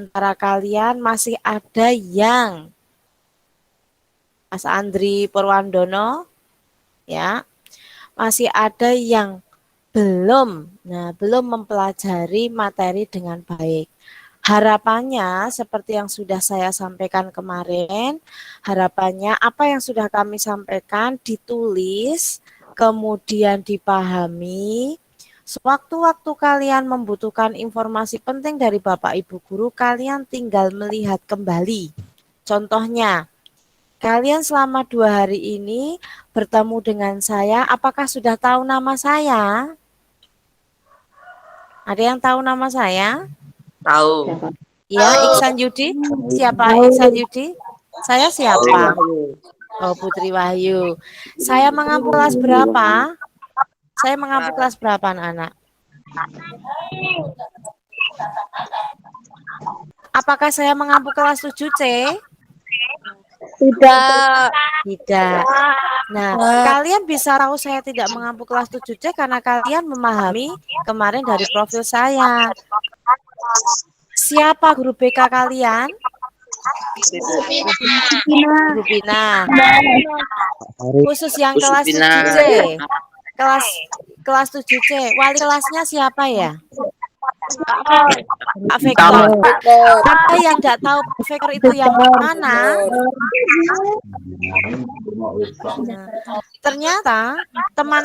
antara kalian masih ada yang Mas Andri Purwandono, ya, masih ada yang belum mempelajari materi dengan baik. Harapannya seperti yang sudah saya sampaikan kemarin, harapannya apa yang sudah kami sampaikan ditulis, kemudian dipahami. Sewaktu-waktu kalian membutuhkan informasi penting dari Bapak Ibu Guru, kalian tinggal melihat kembali. Contohnya, kalian selama 2 hari ini bertemu dengan saya, apakah sudah tahu nama saya? Ada yang tahu nama saya? Tahu. Ya, Iksan Yudi. Siapa Iksan Yudi? Saya siapa? Oh, Putri Wahyu. Saya mengampu kelas berapa? Saya mengampu kelas berapa, anak-anak? Apakah saya mengampu kelas 7C? Tidak. Tidak. Nah, kalian bisa tahu saya tidak mengampu kelas 7C karena kalian memahami kemarin dari profil saya. Siapa guru BK kalian? Guru Bina. Khusus yang kelas 7C. Kelas 7C. Wali kelasnya siapa ya? Pak Vektor. Ada yang tidak tahu Pak Vektor itu yang mana? Nah, ternyata teman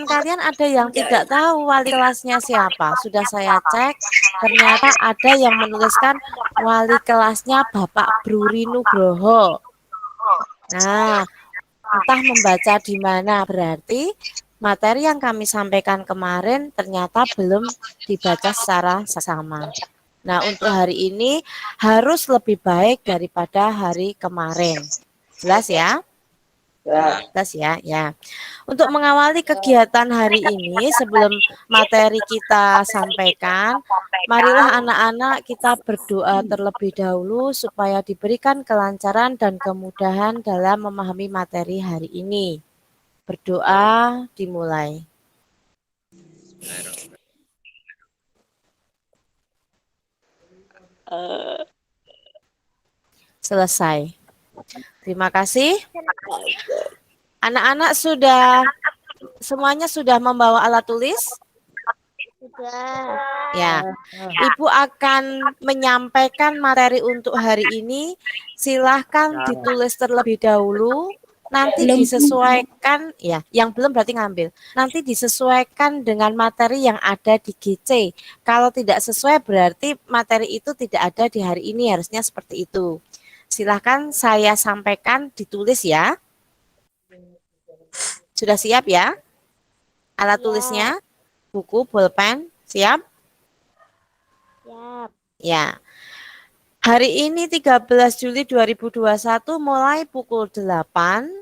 kalian ada yang tidak tahu wali kelasnya siapa. Sudah saya cek, ternyata ada yang menuliskan wali kelasnya Bapak Bruri Nugroho. Nah, entah membaca di mana, berarti materi yang kami sampaikan kemarin ternyata belum dibaca secara sama. Nah, untuk hari ini harus lebih baik daripada hari kemarin. Jelas ya? Jelas ya, ya. Untuk mengawali kegiatan hari ini, sebelum materi kita sampaikan, marilah anak-anak kita berdoa terlebih dahulu supaya diberikan kelancaran dan kemudahan dalam memahami materi hari ini. Berdoa dimulai. Selesai. Terima kasih. Anak-anak semuanya sudah membawa alat tulis? Sudah. Ya. Ibu akan menyampaikan materi untuk hari ini. Silahkan ditulis terlebih dahulu. Nanti disesuaikan, ya, yang belum berarti ngambil. Nanti disesuaikan dengan materi yang ada di GC. Kalau tidak sesuai berarti materi itu tidak ada di hari ini, harusnya seperti itu. Silahkan saya sampaikan ditulis ya. Sudah siap ya? Alat tulisnya, buku, pulpen, siap? Siap. Ya. Hari ini 13 Juli 2021 mulai pukul 8,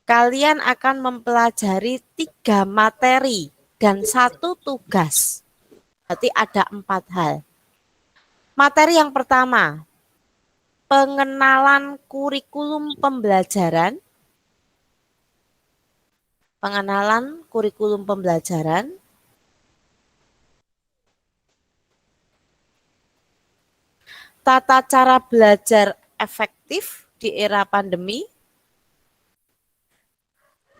kalian akan mempelajari 3 materi dan 1 tugas. Berarti ada 4 hal. Materi yang pertama, pengenalan kurikulum pembelajaran. Pengenalan kurikulum pembelajaran. Tata cara belajar efektif di era pandemi.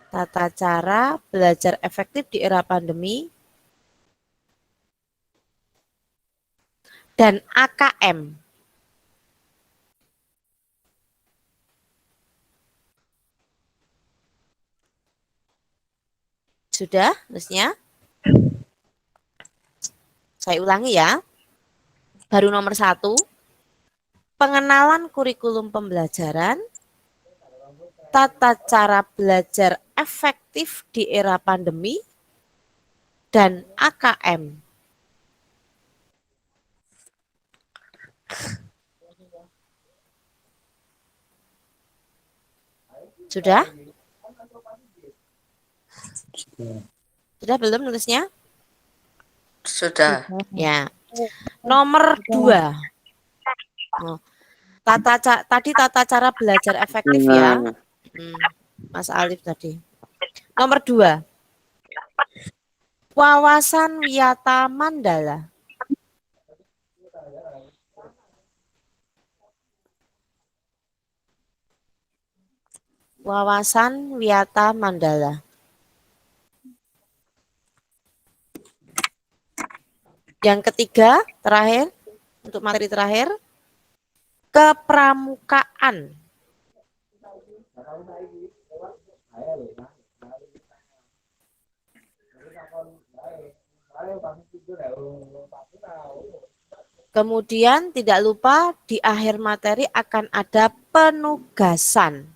Tata cara belajar efektif di era pandemi. Dan AKM. Sudah tulisnya? Saya ulangi ya. Baru nomor 1. Pengenalan kurikulum pembelajaran. Tata cara belajar efektif di era pandemi. Dan AKM. Sudah? Sudah belum nulisnya? Sudah. Ya. Nomor 2. Tadi tata cara belajar efektif ya. Mas Alif tadi. Nomor 2. Wawasan Wiyata Mandala. wawasan wiyata mandala. Yang ketiga, terakhir, untuk materi terakhir, kepramukaan. Kemudian tidak lupa di akhir materi akan ada penugasan.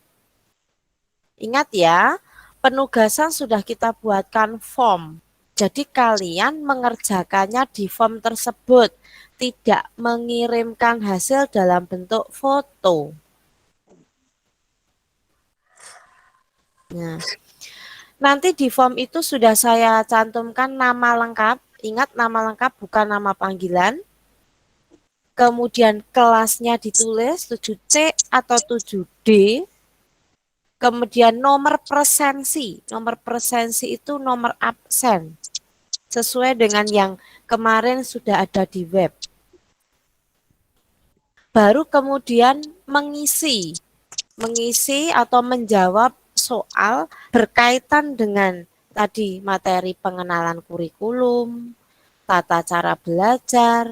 Ingat ya, penugasan sudah kita buatkan form. Jadi kalian mengerjakannya di form tersebut, tidak mengirimkan hasil dalam bentuk foto. Nah, nanti di form itu sudah saya cantumkan nama lengkap. Ingat, nama lengkap bukan nama panggilan. Kemudian kelasnya ditulis 7C atau 7D. Kemudian nomor presensi. Nomor presensi itu nomor absen. Sesuai dengan yang kemarin sudah ada di web. Baru kemudian mengisi atau menjawab soal berkaitan dengan tadi materi pengenalan kurikulum, tata cara belajar,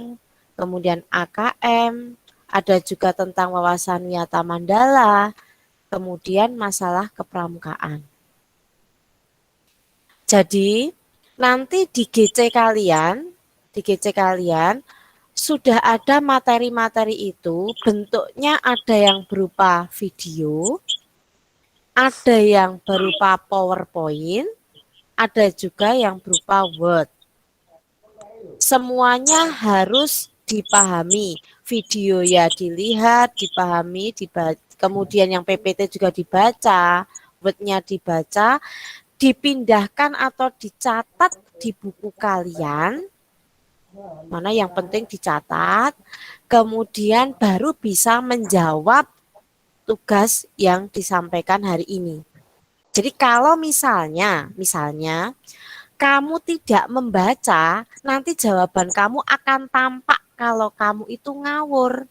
kemudian AKM, ada juga tentang wawasan wiyata mandala, kemudian masalah kepramukaan. Jadi nanti di GC kalian sudah ada materi-materi itu, bentuknya ada yang berupa video, ada yang berupa PowerPoint, ada juga yang berupa Word. Semuanya harus dipahami. Video ya dilihat, dipahami, kemudian yang PPT juga dibaca, Word-nya dibaca, dipindahkan atau dicatat di buku kalian. Mana yang penting dicatat, kemudian baru bisa menjawab tugas yang disampaikan hari ini. Jadi kalau misalnya kamu tidak membaca, nanti jawaban kamu akan tampak kalau kamu itu ngawur.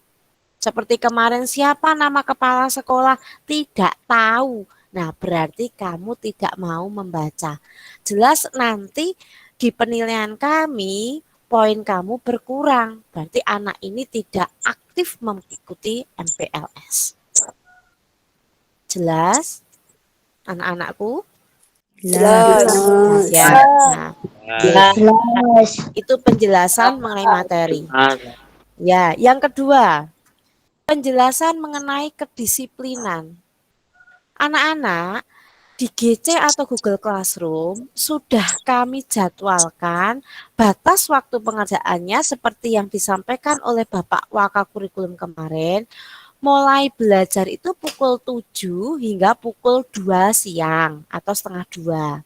Seperti kemarin, siapa nama kepala sekolah? Tidak tahu. Nah, berarti kamu tidak mau membaca. Jelas nanti di penilaian kami, poin kamu berkurang. Berarti anak ini tidak aktif mengikuti MPLS. Jelas? Anak-anakku? Jelas. Ya. Nah, itu penjelasan mengenai materi. Ya, yang kedua, penjelasan mengenai kedisiplinan. Anak-anak, di GC atau Google Classroom sudah kami jadwalkan batas waktu pengerjaannya seperti yang disampaikan oleh Bapak Wakakurikulum kemarin. Mulai belajar itu pukul 7 hingga pukul 2 siang atau setengah 2.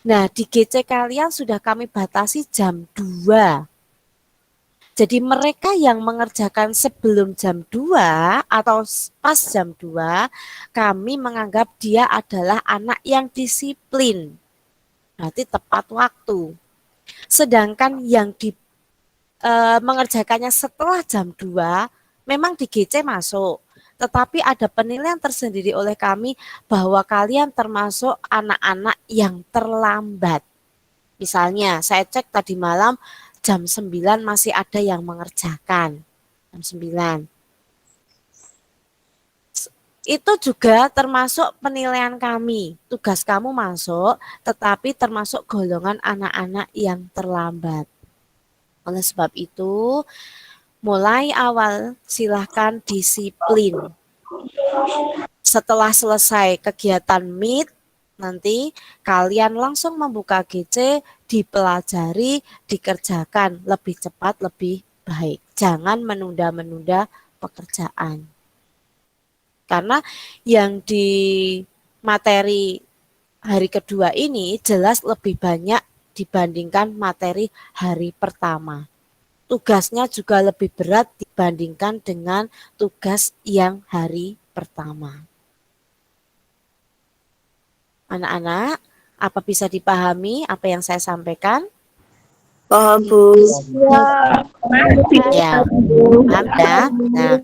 Nah, di GC kalian sudah kami batasi jam 2. Jadi mereka yang mengerjakan sebelum jam 2 atau pas jam 2, kami menganggap dia adalah anak yang disiplin. Berarti tepat waktu. Sedangkan yang mengerjakannya setelah jam 2, memang di GC masuk. Tetapi ada penilaian tersendiri oleh kami bahwa kalian termasuk anak-anak yang terlambat. Misalnya saya cek tadi malam, jam 9 masih ada yang mengerjakan. Jam 9. Itu juga termasuk penilaian kami. Tugas kamu masuk, tetapi termasuk golongan anak-anak yang terlambat. Oleh sebab itu, mulai awal silahkan disiplin. Setelah selesai kegiatan meet, nanti kalian langsung membuka GC, dipelajari, dikerjakan lebih cepat, lebih baik. Jangan menunda-menunda pekerjaan. Karena yang di materi hari kedua ini jelas lebih banyak dibandingkan materi hari pertama. Tugasnya juga lebih berat dibandingkan dengan tugas yang hari pertama. Anak-anak, apa bisa dipahami apa yang saya sampaikan? Paham, Bu. Ya, paham ya? Nah,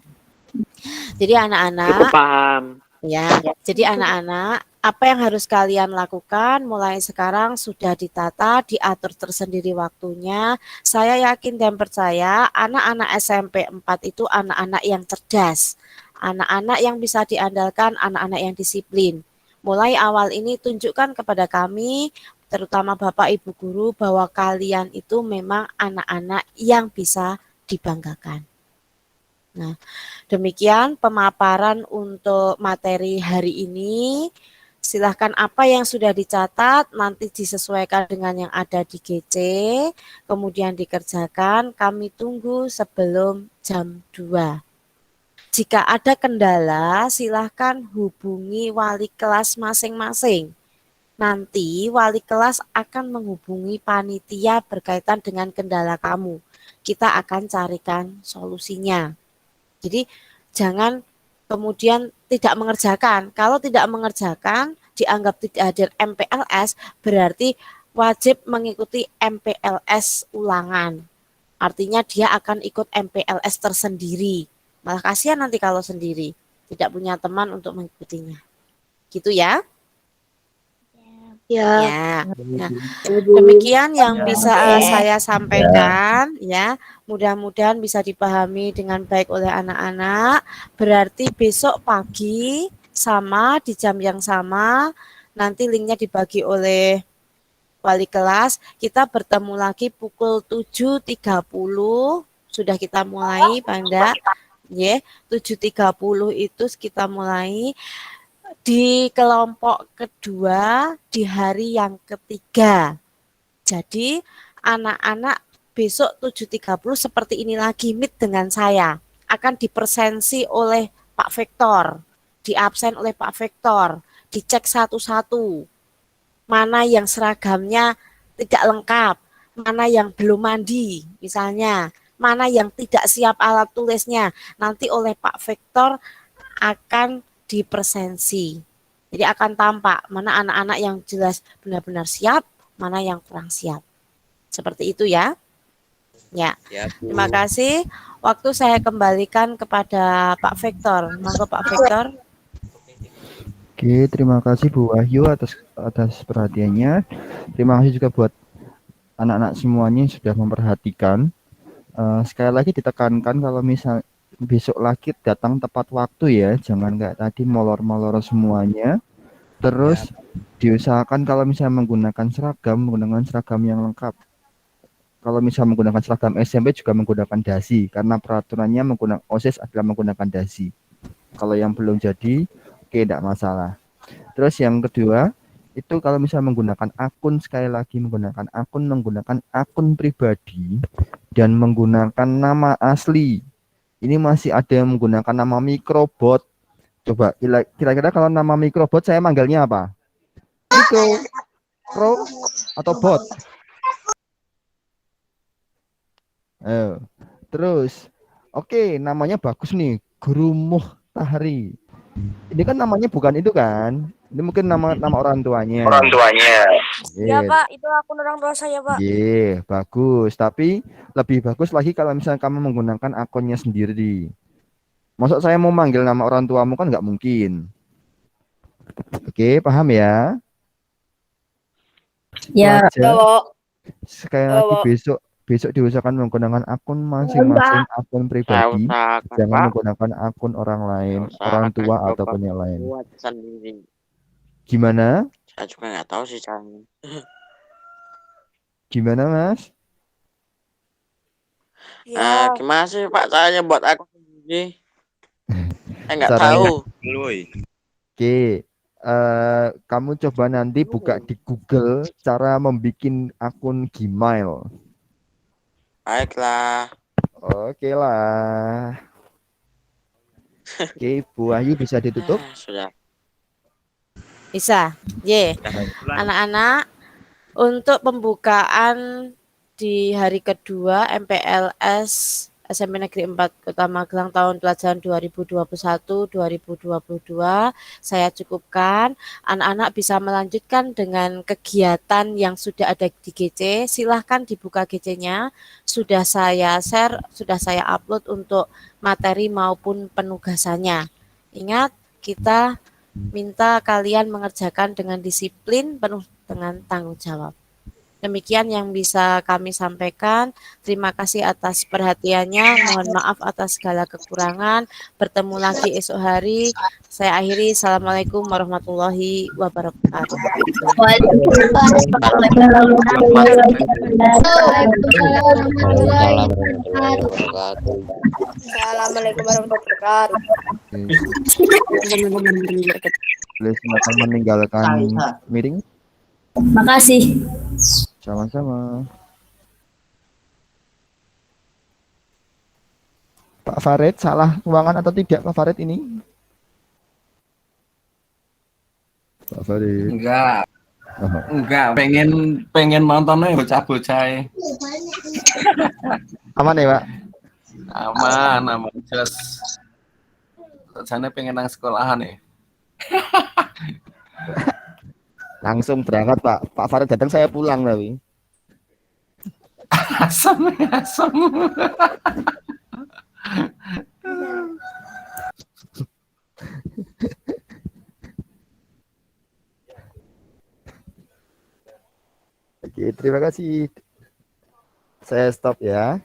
jadi anak-anak, paham. Ya, jadi anak-anak, apa yang harus kalian lakukan mulai sekarang sudah ditata, diatur tersendiri waktunya. Saya yakin dan percaya anak-anak SMP 4 itu anak-anak yang cerdas, anak-anak yang bisa diandalkan, anak-anak yang disiplin. Mulai awal ini tunjukkan kepada kami, terutama Bapak Ibu guru, bahwa kalian itu memang anak-anak yang bisa dibanggakan. Nah, demikian pemaparan untuk materi hari ini. Silahkan apa yang sudah dicatat nanti disesuaikan dengan yang ada di GC, kemudian dikerjakan. Kami tunggu sebelum jam 2. Jika ada kendala, silahkan hubungi wali kelas masing-masing. Nanti wali kelas akan menghubungi panitia berkaitan dengan kendala kamu. Kita akan carikan solusinya. Jadi jangan kemudian tidak mengerjakan. Kalau tidak mengerjakan, dianggap tidak hadir MPLS, berarti wajib mengikuti MPLS ulangan. Artinya dia akan ikut MPLS tersendiri. Malah kasihan nanti kalau sendiri, tidak punya teman untuk mengikutinya. Gitu ya. Ya. Nah, demikian yang bisa saya sampaikan ya. Mudah-mudahan bisa dipahami dengan baik oleh anak-anak. Berarti besok pagi sama di jam yang sama, nanti linknya dibagi oleh wali kelas. Kita bertemu lagi pukul 7.30. Sudah kita mulai, Panda. Ya, 7.30 itu kita mulai di kelompok kedua di hari yang ketiga. Jadi anak-anak besok 7.30 seperti ini lagi meet dengan saya. Akan dipresensi oleh Pak Vektor, diabsen oleh Pak Vektor, dicek satu-satu. Mana yang seragamnya tidak lengkap, mana yang belum mandi misalnya, mana yang tidak siap alat tulisnya. Nanti oleh Pak Vektor akan dipresensi. Jadi akan tampak mana anak-anak yang jelas benar-benar siap, mana yang kurang siap. Seperti itu ya. Ya. Terima kasih. Waktu saya kembalikan kepada Pak Vektor. Monggo Pak Vektor. Oke, terima kasih Bu Wahyu atas perhatiannya. Terima kasih juga buat anak-anak semuanya yang sudah memperhatikan. Sekali lagi ditekankan kalau misal besok lagi datang tepat waktu ya, jangan kayak tadi molor-molor semuanya. Terus diusahakan kalau misalnya menggunakan seragam yang lengkap. Kalau misalnya menggunakan seragam SMP juga menggunakan dasi, karena peraturannya menggunakan OSIS adalah menggunakan dasi. Kalau yang belum jadi, oke, tidak masalah. Terus yang kedua, itu kalau misalnya menggunakan akun, sekali lagi menggunakan akun pribadi dan menggunakan nama asli. Ini masih ada yang menggunakan nama mikrobot. Coba kira-kira kalau nama mikrobot saya manggilnya apa? Mikro, pro, atau bot? Terus, oke, namanya bagus nih, Guru Muhtahari. Ini kan namanya bukan itu kan? Ini mungkin nama orang tuanya. Ya Pak, itu akun orang tua saya Pak. Iya, bagus. Tapi lebih bagus lagi kalau misalnya kamu menggunakan akunnya sendiri. Maksud saya mau manggil nama orang tuamu kan nggak mungkin. Oke, paham ya? Ya. Sekali lagi besok diusahakan menggunakan akun masing-masing, akun pribadi. Jangan menggunakan akun orang lain, orang tua ataupun yang lain. Gimana? Saya juga nggak tahu sih caranya. Gimana, Mas? Gimana sih Pak caranya buat aku sendiri? Saya nggak Caranya- tahu. Oke, kamu coba nanti buka di Google cara membuat akun Gmail. Baiklah. Oke lah. Oke, Bu Ayu bisa ditutup? Sudah. Bisa. Ye. Anak-anak, untuk pembukaan di hari kedua MPLS SMP Negeri 4 Kota Magelang tahun pelajaran 2021-2022 saya cukupkan. Anak-anak bisa melanjutkan dengan kegiatan yang sudah ada di GC. Silahkan dibuka GC-nya. Sudah saya share, sudah saya upload untuk materi maupun penugasannya. Ingat, kita minta kalian mengerjakan dengan disiplin penuh dengan tanggung jawab. Demikian yang bisa kami sampaikan. Terima kasih atas perhatiannya. Mohon maaf atas segala kekurangan. Bertemu lagi esok hari. Saya akhiri. Assalamualaikum warahmatullahi wabarakatuh. Assalamualaikum warahmatullahi wabarakatuh. Boleh silakan meninggalkan meeting. Makasih. Sama-sama. Pak Farid, salah ruangan atau tidak Pak Farid ini? Pak Farid. Enggak, Oh, enggak. Pengen nontonnya bocah-bocah. aman ya Pak? Aman. Just. Sana pengen nang sekolahan ya. Langsung berangkat Pak. Pak Farid datang saya pulang tapi. Asam. Oke, terima kasih. Saya stop ya.